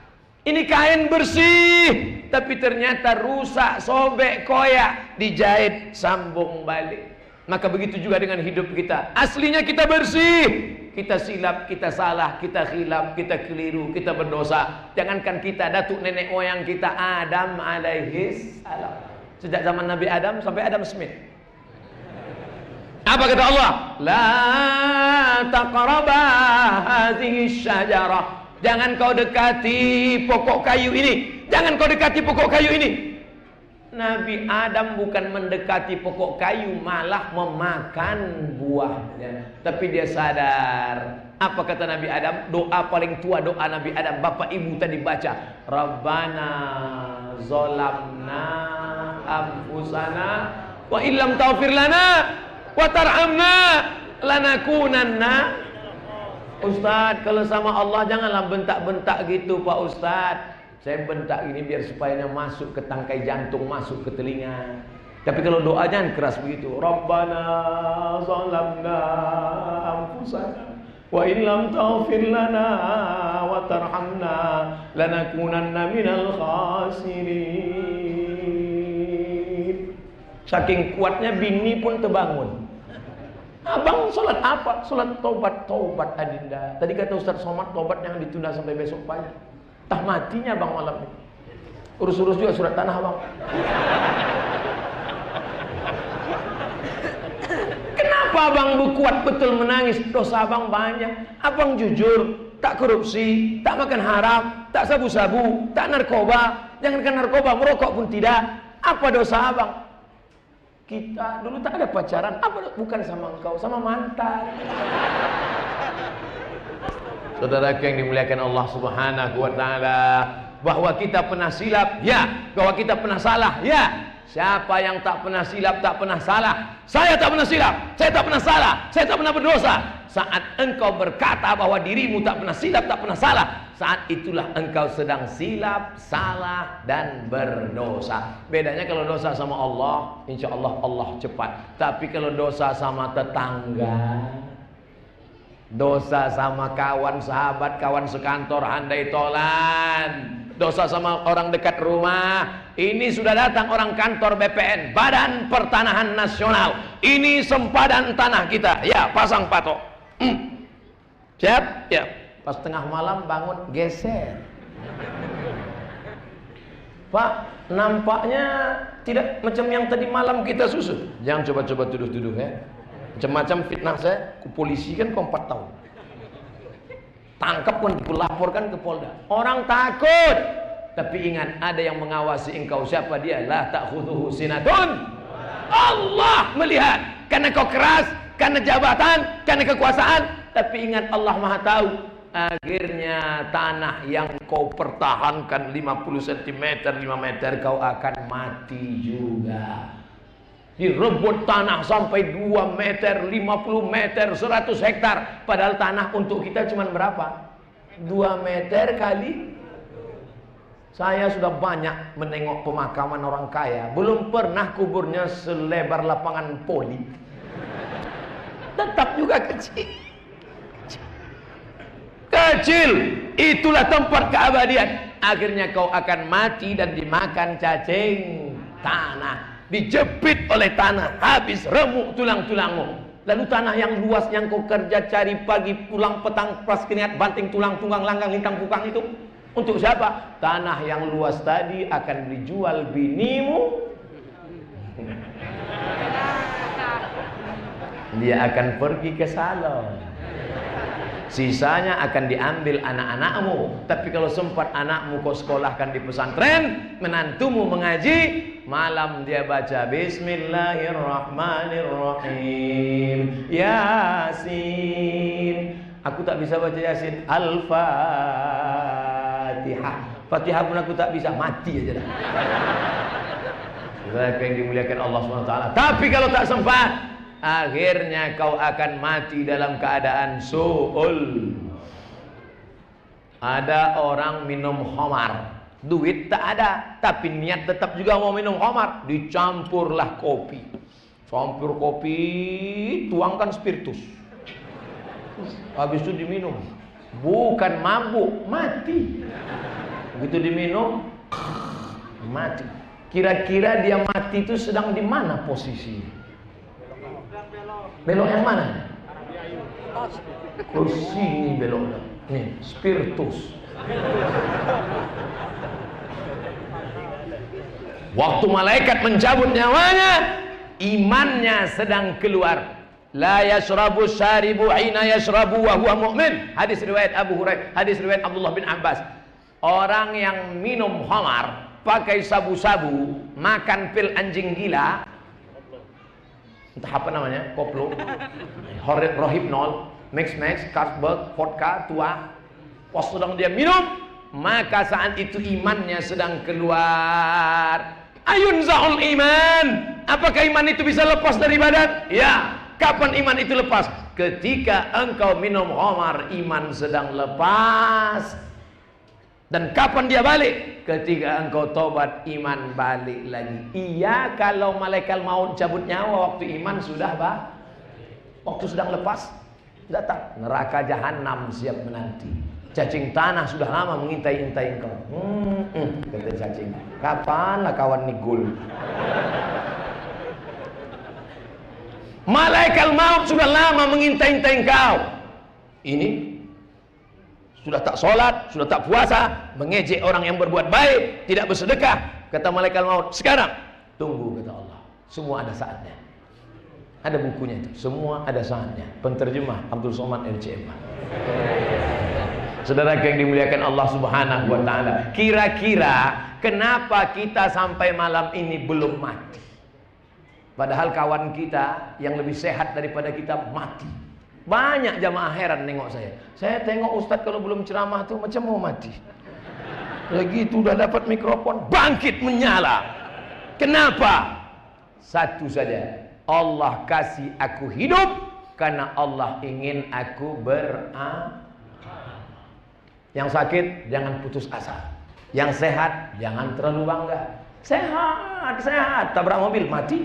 Ini kain bersih, tapi ternyata rusak, sobek, koyak, dijahit, sambung balik. Maka begitu juga dengan hidup kita. Aslinya kita bersih, kita silap, kita salah, kita khilaf, kita keliru, kita berdosa. Jangankan kita, datuk nenek moyang kita Adam alaihi salam. Sejak zaman Nabi Adam sampai Adam Smith. Apa kata Allah? La taqraba hadhihi syajarah. Jangan kau dekati pokok kayu ini. Jangan kau dekati pokok kayu ini. Nabi Adam bukan mendekati pokok kayu, malah memakan buahnya. Tapi dia sadar. Apa kata Nabi Adam? Doa paling tua doa Nabi Adam. Bapak ibu tadi baca. Rabbana zolamna anfusana wa illam taghfir lana wa tarhamna lanakunanna. Ustaz, kalau sama Allah janganlah bentak-bentak gitu Pak Ustaz. Saya bentak ini biar supaya masuk ke tangkai jantung, masuk ke telinga. Tapi kalau doa jangan keras begitu. Rabbana zalamna anfusana wa illam taghfir lana wa tarhamna lanakunanna minal khasirin. Saking kuatnya bini pun terbangun. Abang sholat apa? Sholat tobat. Tobat adinda. Tadi kata Ustaz Somad, tobat yang ditunda sampai besok pagi. Tah matinya bang malam ini. Urus-urus juga surat tanah bang. Kenapa abang kuat betul menangis? Dosa abang banyak. Abang jujur, tak korupsi, tak makan haram, tak sabu-sabu, tak narkoba. Jangankan narkoba, merokok pun tidak. Apa dosa abang? Kita dulu tak ada pacaran. Apa? Bukan sama engkau, sama mantan. Saudaraku yang dimuliakan Allah Subhanahu wa taala, bahwa kita pernah silap, ya. Bahwa kita pernah salah, ya. Siapa yang tak pernah silap, tak pernah salah? Saya tak pernah silap, saya tak pernah salah, saya tak pernah berdosa. Saat engkau berkata bahwa dirimu tak pernah silap, tak pernah salah, saat itulah engkau sedang silap, salah, dan berdosa. Bedanya kalau dosa sama Allah, insya Allah Allah cepat. Tapi kalau dosa sama tetangga, dosa sama kawan sahabat, kawan sekantor, andai tolan, dosa sama orang dekat rumah. Ini sudah datang orang kantor BPN, Badan Pertanahan Nasional. Ini sempadan tanah kita. Ya, pasang patok. Siap? Ya. Pas tengah malam bangun, geser. Pak, nampaknya tidak macam yang tadi malam kita susun. Jangan coba-coba tuduh-tuduh ya. Macam-macam fitnah saya, ke polisi kan 4 tahun. Tangkap pun dilaporkan ke Polda. Orang takut. Tapi ingat, ada yang mengawasi engkau. Siapa dia? La ta'khudhuhu sinatun. Allah melihat. Karena kau keras, karena jabatan, karena kekuasaan. Tapi ingat, Allah Maha tahu. Akhirnya tanah yang kau pertahankan 50 cm, 5 meter, kau akan mati juga. Direbut tanah sampai 2 meter, 50 meter, 100 hektar. Padahal tanah untuk kita cuma berapa? 2 meter kali. Saya sudah banyak menengok pemakaman orang kaya. Belum pernah kuburnya selebar lapangan poli. Tetap juga kecil. Kecil. Itulah tempat keabadian. Akhirnya kau akan mati dan dimakan cacing tanah. Dijepit oleh tanah, habis remuk tulang-tulangmu. Lalu tanah yang luas yang kau kerja cari pagi pulang petang pas keringat banting tulang tunggang langgang lintang pukang itu untuk siapa? Tanah yang luas tadi akan dijual binimu. Dia akan pergi ke salon. Sisanya akan diambil anak-anakmu. Tapi kalau sempat anakmu kau sekolahkan di pesantren, menantumu mengaji, malam dia baca Bismillahirrahmanirrahim, Yasin. Aku tak bisa baca Yasin. Al-Fatihah. Fatihah pun aku tak bisa, mati aja dah. Saudara yang dimuliakan Allah SWT. Tapi kalau tak sempat, akhirnya kau akan mati dalam keadaan su'ul. Ada orang minum khamar, duit tak ada, tapi niat tetap juga mau minum khamar. Dicampurlah kopi. Campur kopi, tuangkan spiritus. Habis itu diminum. Bukan mabuk, mati. Begitu diminum, mati. Kira-kira dia mati itu sedang di mana posisinya? Belok yang mana? Kursi ini beloknya. Nih, spiritus. Waktu malaikat mencabut nyawanya, imannya sedang keluar. La yashrabu syaribu hina yashrabu wa huwa mu'min. Hadis riwayat Abu Hurairah, hadis riwayat Abdullah bin Abbas. Orang yang minum khamar, pakai sabu-sabu, makan pil anjing gila, entah apa namanya, koplo, rohypnol, max, Carlsberg, vodka, tua, pas sedang dia minum, maka saat itu imannya sedang keluar. Ayun zahul iman. Apakah iman itu bisa lepas dari badan? Ya. Kapan iman itu lepas? Ketika engkau minum khamar, iman sedang lepas. Dan kapan dia balik? Ketika engkau tobat, iman balik lagi. Iya, kalau malaikat maut cabut nyawa waktu iman sudah waktu sedang lepas, datang neraka jahanam siap menanti. Cacing tanah sudah lama mengintai-intai engkau. Kata cacing, kapanlah kawan nigul? Malaikat maut sudah lama mengintai-intai engkau. Ini sudah tak sholat, sudah tak puasa, mengejek orang yang berbuat baik, tidak bersedekah. Kata malaikat maut, sekarang tunggu, kata Allah. Semua ada saatnya. Ada bukunya itu, semua ada saatnya. Penterjemah Abdul Somad LCM. Saudara yang dimuliakan Allah Subhanahu wa taala, kira-kira kenapa kita sampai malam ini belum mati? Padahal kawan kita yang lebih sehat daripada kita mati. Banyak jamaah heran nengok saya. Saya tengok Ustadz kalau belum ceramah tuh macam mau mati. Lagi itu udah dapat mikrofon, bangkit menyala. Kenapa? Satu saja. Allah kasih aku hidup karena Allah ingin aku Yang sakit jangan putus asa. Yang sehat jangan terlalu bangga. Sehat, tabrak mobil, mati.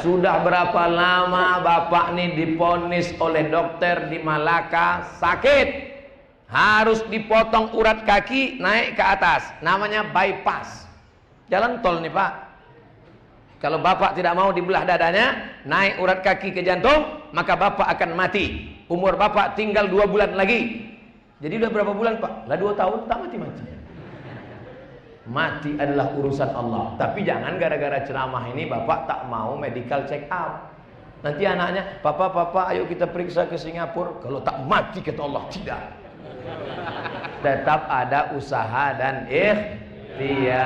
Sudah berapa lama bapak nih diponis oleh dokter di Malaka sakit, harus dipotong urat kaki naik ke atas, namanya bypass. Jalan tol nih pak. Kalau bapak tidak mau dibelah dadanya, naik urat kaki ke jantung, maka bapak akan mati. Umur bapak tinggal 2 bulan lagi. Jadi udah berapa bulan pak? Lah 2 tahun tak mati-mati. Mati adalah urusan Allah. Tapi jangan gara-gara ceramah ini bapak tak mau medical check up. Nanti anaknya, papa ayo kita periksa ke Singapura. Kalau tak mati kata Allah, tidak. Tetap ada usaha dan ikhtiar.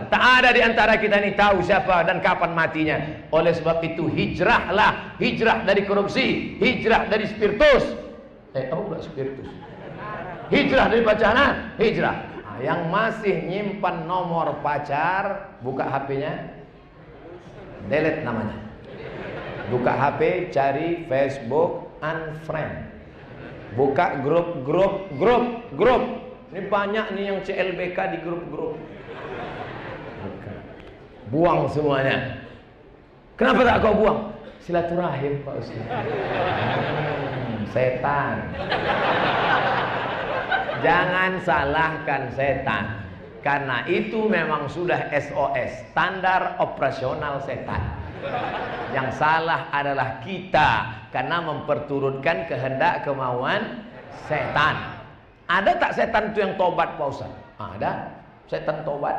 Tak ada di antara kita ini tahu siapa dan kapan matinya. Oleh sebab itu hijrahlah. Hijrah dari korupsi, hijrah dari spiritus. Apa pula spiritus? Hijrah dari bacaan, hijrah. yang masih nyimpan nomor pacar, buka HP-nya, delete namanya. Buka HP, cari Facebook, unfriend. Buka grup. Ini banyak nih yang CLBK di grup-grup. Buang semuanya. Kenapa tak kau buang? Silaturahim Pak Ustaz. Setan. Jangan salahkan setan, karena itu memang sudah SOS, standar operasional setan. Yang salah adalah kita, karena memperturutkan kehendak kemauan setan. Ada tak setan itu yang tobat Pak Ustaz? Ada. Setan tobat.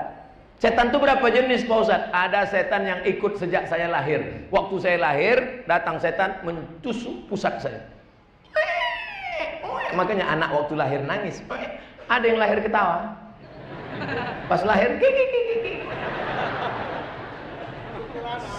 Setan itu berapa jenis Pak Ustaz? Ada setan yang ikut sejak saya lahir. Waktu saya lahir, datang setan mentusuk pusat saya. Makanya anak waktu lahir nangis. Ada yang lahir ketawa. Pas lahir kiki.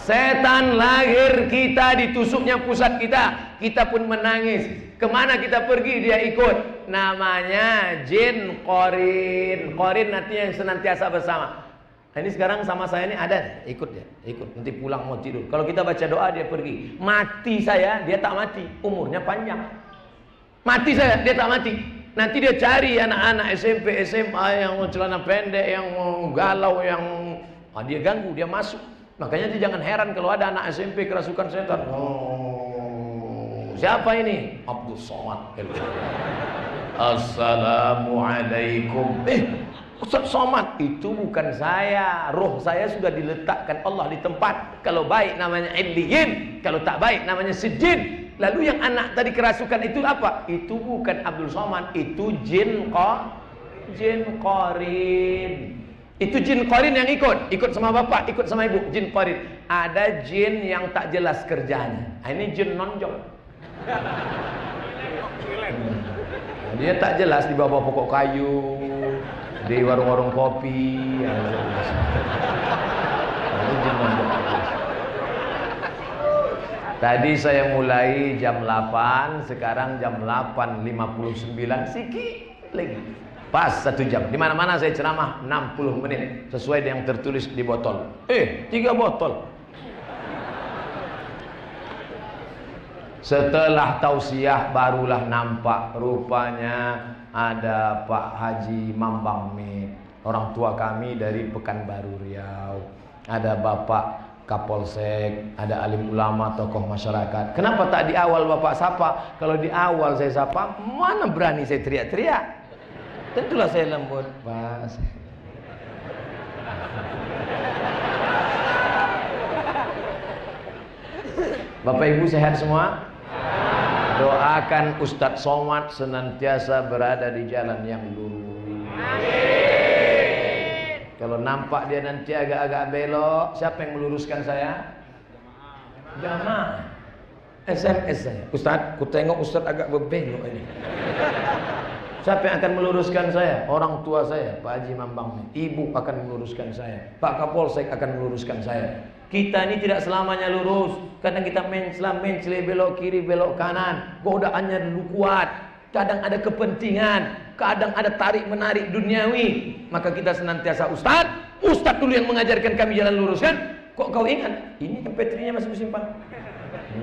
Setan lahir kita, ditusuknya pusat kita, kita pun menangis. Kemana kita pergi dia ikut. Namanya jin qarin. Qarin artinya yang senantiasa bersama. Nah, ini sekarang sama saya ini ada, ikut dia, ikut. Nanti pulang mau tidur. Kalau kita baca doa dia pergi. Mati saya, dia tak mati. Umurnya panjang. Mati saya, dia tak mati. Nanti dia cari anak-anak SMP, SMA yang celana pendek, yang galau, yang dia ganggu, dia masuk. Makanya dia jangan heran kalau ada anak SMP kerasukan setan. Oh, siapa ini? Abdul Somad. Assalamualaikum. Ustaz Somad, itu bukan saya. Roh saya sudah diletakkan Allah di tempat. Kalau baik namanya Illiyin, kalau tak baik namanya Sijin. Lalu yang anak tadi kerasukan itu apa? Itu bukan Abdul Somad, itu jin qarin. Itu jin qarin yang ikut sama bapak, ikut sama ibu, jin qarin. Ada jin yang tak jelas kerjanya. Nah, ini jin nonjok. Dia tak jelas di bawah pokok kayu, di warung-warung kopi. Itu jin nonjok. Tadi saya mulai jam 8, sekarang jam 8.59, sikit lagi. Pas 1 jam. Di mana-mana saya ceramah 60 menit sesuai dengan yang tertulis di botol. 3 botol. Setelah tausiah barulah nampak rupanya ada Pak Haji Mambang Mit, orang tua kami dari Pekanbaru Riau. Ada Bapak Kapolsek, ada alim ulama, tokoh masyarakat. Kenapa tak di awal Bapak sapa? Kalau di awal saya sapa, mana berani saya teriak-teriak. Tentulah saya lembut, Pak. Bapak Ibu sehat semua? Doakan Ustadz Somad senantiasa berada di jalan yang lurus. Kalau nampak dia nanti agak-agak belok, siapa yang meluruskan saya? Jamaah. SMS saya. Ustadz, ku tengok Ustadz agak berbelok ini. Siapa yang akan meluruskan saya? Orang tua saya, Pak Haji Mambang. Ibu akan meluruskan saya. Pak Kapolsek akan meluruskan saya. Kita ini tidak selamanya lurus. Kadang kita mencela, belok kiri, belok kanan. Godaannya dulu kuat. Kadang ada kepentingan, kadang ada tarik-menarik duniawi. Maka kita senantiasa Ustadz dulu yang mengajarkan kami jalan lurus kan? Kok kau ingat? Ini MP3-nya masih disimpan.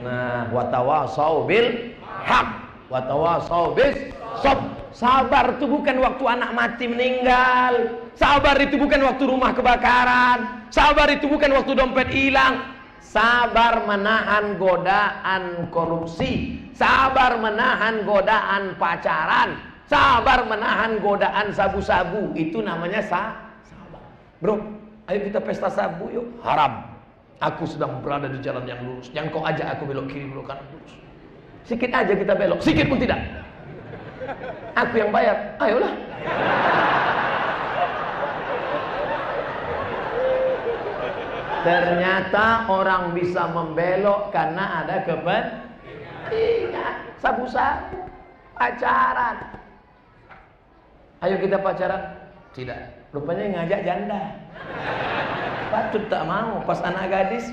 Nah, watawasau bil haq, watawasau bis sob. Sabar itu bukan waktu anak mati meninggal. Sabar itu bukan waktu rumah kebakaran. Sabar itu bukan waktu dompet hilang. Sabar menahan godaan korupsi. Sabar menahan godaan pacaran. Sabar menahan godaan sabu-sabu. Itu namanya sabar. Bro, ayo kita pesta sabu yuk. Haram. Aku sedang berada di jalan yang lurus. Yang kau ajak aku belok kiri, belok kanan, lurus. Sikit aja kita belok, sikit pun tidak. Aku yang bayar. Ayolah. Ternyata orang bisa membelok karena ada kepentingan. Sabu-sabu, pacaran. Ayo kita pacaran. Tidak. Rupanya yang ngajak janda. Patut tak mau. Pas anak gadis.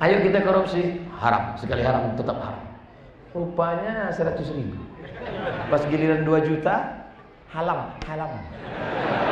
Ayo kita korupsi. Haram. Sekali haram tetap haram. Rupanya 100.000. Pas giliran 2 juta. halam.